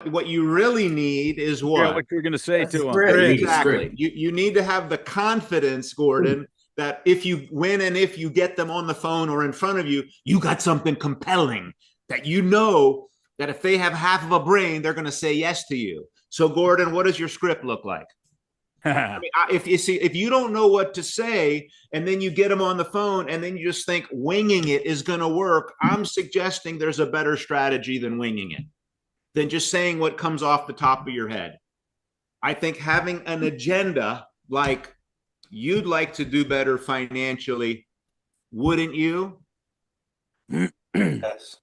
what you really need is Yeah, what? what you're going to say That's to them. great. Exactly. You need to have the confidence, Gordon, that if you win and if you get them on the phone or in front of you, you got something compelling that you know that if they have half of a brain, they're going to say yes to you. So, Gordon, what does your script look like? I mean, if you don't know what to say and then you get them on the phone and then you just think winging it is going to work, I'm suggesting there's a better strategy than winging it, than just saying what comes off the top of your head. I think having an agenda like you'd like to do better financially, wouldn't you? Yes.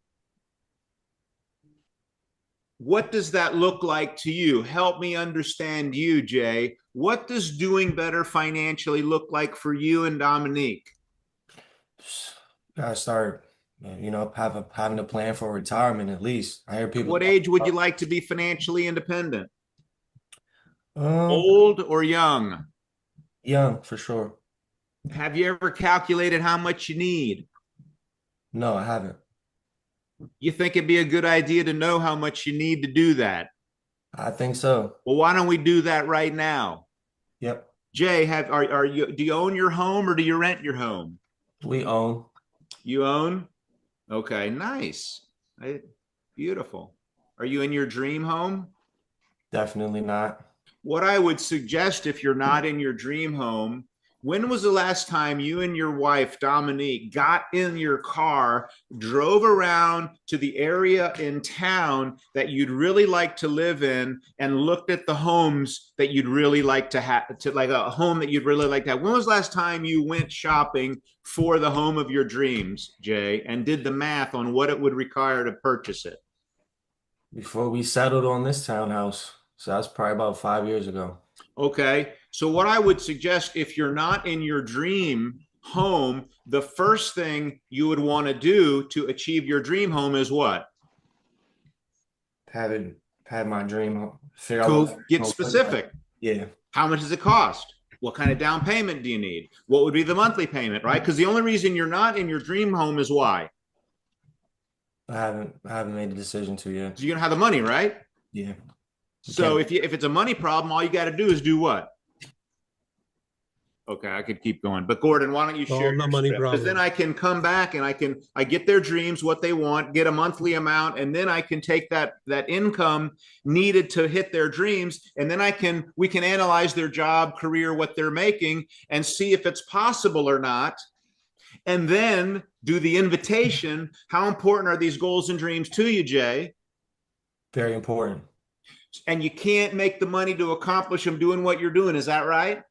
What does that look like to you? Help me understand you, Jay. What does doing better financially look like for you and Dominique? Gotta start, having a plan for retirement at least. I hear people What talk age would you about, like to be financially independent? um, Old or young? young for sure. Have you ever calculated how much you need? No, I haven't. You think it'd be a good idea to know how much you need to do that? I think so. Well, why don't we do that right now? Yep. Jay, are you do you own your home or do you rent your home? We own. You own? Okay, nice. Beautiful. Are you in your dream home? Definitely not. What I would suggest if you're not in your dream home, when was the last time you and your wife, Dominique, got in your car, drove around to the area in town that you'd really like to live in, and looked at the homes that you'd really like to have, to like a home that you'd really like to have? When was the last time you went shopping for the home of your dreams, Jay, and did the math on what it would require to purchase it? Before we settled on this townhouse. So that's probably about 5 years ago. Okay. So, what I would suggest if you're not in your dream home, the first thing you would want to do to achieve your dream home is what? Haven't had my dream. Figure out what Cool. my Get dream home looks like. specific. Yeah. How much does it cost? What kind of down payment do you need? What would be the monthly payment, right? Because the only reason you're not in your dream home is why? I haven't made a decision to yet. Because you don't have the money, right? Yeah. You So can't. if it's a money problem, all you got to do is do what? Okay, I could keep going, but Gordon, why don't you share Solve the your money script? Because then problem. I can come back and I get their dreams, what they want, get a monthly amount, and then I can take that income needed to hit their dreams, and then we can analyze their job, career, what they're making, and see if it's possible or not, and then do the invitation. How important are these goals and dreams to you, Jay? Very important. And you can't make the money to accomplish them doing what you're doing. Is that right?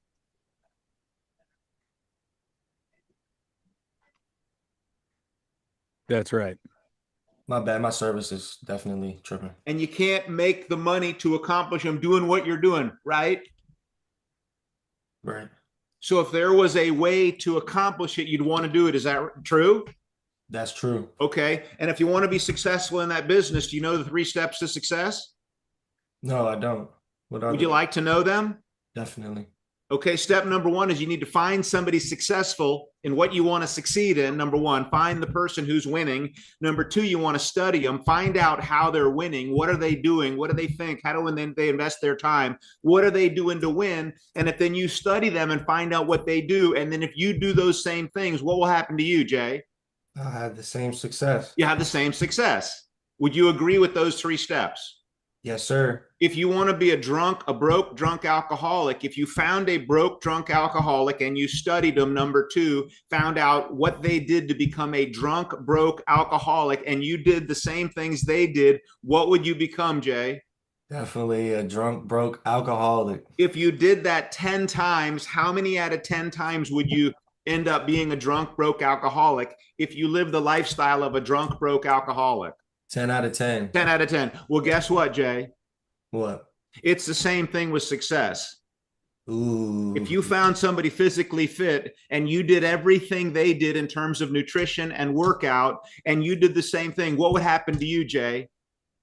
That's right. My bad. My service is definitely tripping. And you can't make the money to accomplish them doing what you're doing, right? Right. So if there was a way to accomplish it, you'd want to do it. Is that true? That's true. Okay. And if you want to be successful in that business, do you know the 3 steps to success? No, I don't. What are Would you they? like to know them? Definitely. Okay. Step number one is you need to find somebody successful in what you want to succeed in. Number one, find the person who's winning. Number two, you want to study them, find out how they're winning. What are they doing? What do they think? How do they invest their time? What are they doing to win? And if then you study them and find out what they do, and then if you do those same things, what will happen to you, Jay? I had the same success. You have the same success. Would you agree with those 3 steps? Yes, sir. If you want to be a broke drunk alcoholic, if you found a broke drunk alcoholic and you studied them, number two, found out what they did to become a drunk broke alcoholic, and you did the same things they did, what would you become, Jay? Definitely a drunk, broke alcoholic. If you did that 10 times, how many out of 10 times would you end up being a drunk broke alcoholic if you live the lifestyle of a drunk broke alcoholic? 10 out of 10. 10 out of 10. Well, guess what, Jay? What? It's the same thing with success. If Ooh. you found somebody physically fit and you did everything they did in terms of nutrition and workout, and you did the same thing, what would happen to you, Jay?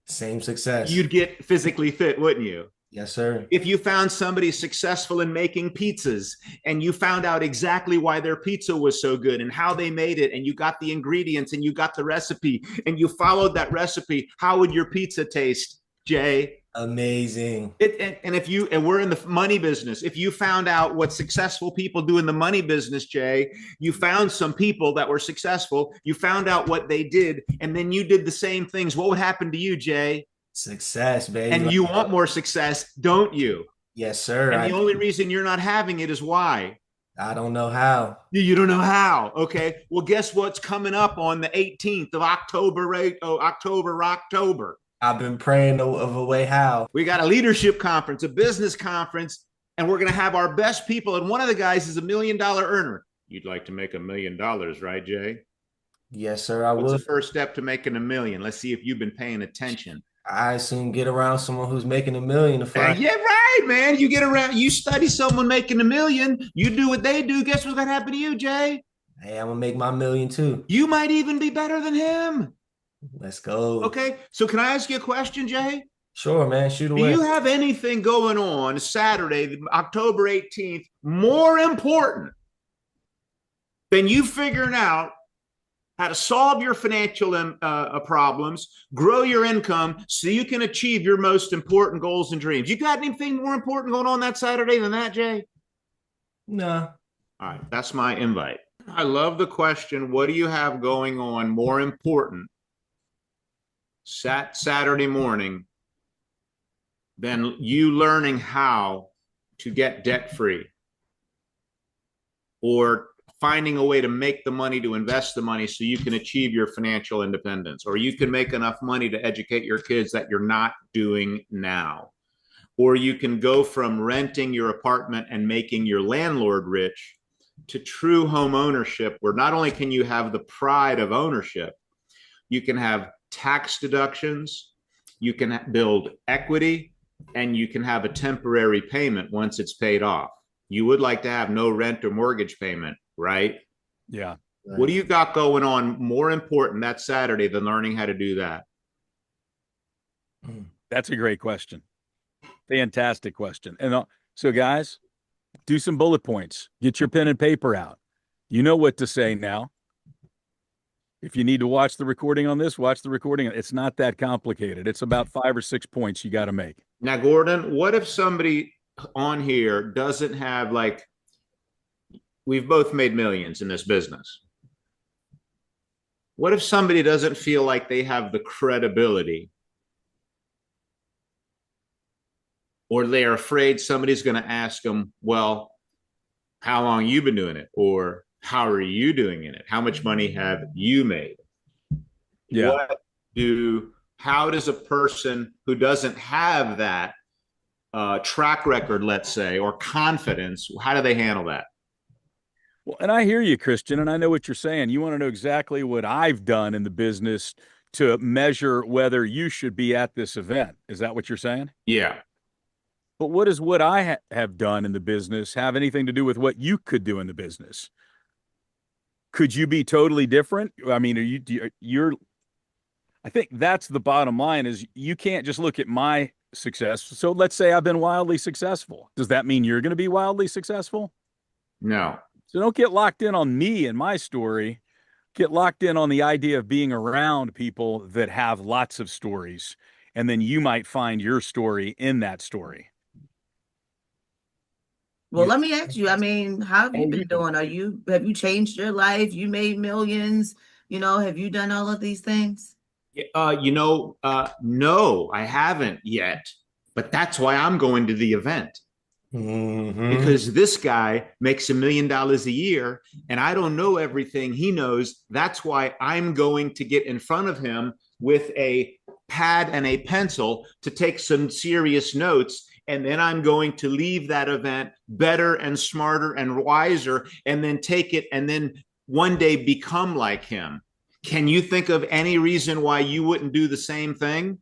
Same success. You'd get physically fit, wouldn't you? Yes, sir. If you found somebody successful in making pizzas and you found out exactly why their pizza was so good and how they made it, and you got the ingredients and you got the recipe and you followed that recipe, how would your pizza taste Jay. Amazing. And we're in the money business. If you found out what successful people do in the money business, Jay, you found some people that were successful, you found out what they did, and then you did the same things, what would happen to you, Jay? Success, baby. And you want more success, don't you? Yes, sir. And the only reason you're not having it is why? I don't know how. You don't know how. Okay. Well, guess what's coming up on the 18th of October, right? Oh, October. I've been praying of a way how. We got a leadership conference, a business conference, and we're going to have our best people. And one of the guys is $1 million earner. You'd like to make $1 million, right, Jay? Yes, sir. I What's would. the first step to making $1 million? Let's see if you've been paying attention. I assume get around someone who's making $1 million to find. Yeah, right, man. You get around, you study someone making $1 million, you do what they do. Guess what's going to happen to you, Jay? Hey, I'm gonna make my $1 million too. You might even be better than him. Let's go. Okay. So can I ask you a question, Jay? Sure, man. Shoot away. Do you have anything going on Saturday, October 18th, more important than you figuring out how to solve your financial problems, grow your income so you can achieve your most important goals and dreams? You got anything more important going on that Saturday than that, Jay? No. All right. That's my invite. I love the question. What do you have going on more important Saturday morning than you learning how to get debt free or finding a way to make the money to invest the money so you can achieve your financial independence, or you can make enough money to educate your kids that you're not doing now, or you can go from renting your apartment and making your landlord rich to true home ownership, where not only can you have the pride of ownership, you can have tax deductions, you can build equity, and you can have a temporary payment once it's paid off. You would like to have no rent or mortgage payment, right? Yeah. What do you got going on more important that Saturday than learning how to do that? That's a great question. Fantastic question. And so guys, do some bullet points. Get your pen and paper out. You know what to say now. If you need to watch the recording on this, watch the recording. It's not that complicated. It's about 5 or 6 points you got to make. Now, Gordon, what if somebody on here doesn't have, like, we've both made millions in this business. What if somebody doesn't feel like they have the credibility, or they're afraid somebody's going to ask them, well, how long you been doing it? Or how are you doing in it? How much money have you made? Yeah. How does a person who doesn't have that track record, let's say, or confidence, how do they handle that? Well, and I hear you, Christian, and I know what you're saying. You want to know exactly what I've done in the business to measure whether you should be at this event. Is that what you're saying? Yeah. But what does what I have done in the business have anything to do with what you could do in the business? Could you be totally different? I mean, I think that's the bottom line, is you can't just look at my success. So let's say I've been wildly successful. Does that mean you're going to be wildly successful? No. So don't get locked in on me and my story. Get locked in on the idea of being around people that have lots of stories, and then you might find your story in that story. Well, let me ask you, I mean, how have you been doing? Have you changed your life? You made millions, have you done all of these things? No, I haven't yet, but that's why I'm going to the event. Mm-hmm. Because this guy makes $1 million a year and I don't know everything he knows. That's why I'm going to get in front of him with a pad and a pencil to take some serious notes. And then I'm going to leave that event better and smarter and wiser, and then take it and then one day become like him. Can you think of any reason why you wouldn't do the same thing?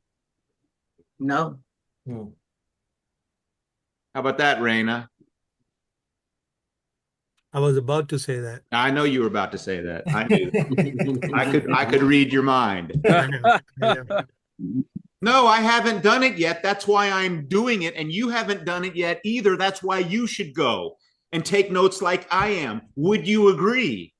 No. How about that, Raina? I was about to say that. I know you were about to say that. I knew. I could read your mind. I know. No, I haven't done it yet. That's why I'm doing it. And you haven't done it yet either. That's why you should go and take notes like I am. Would you agree?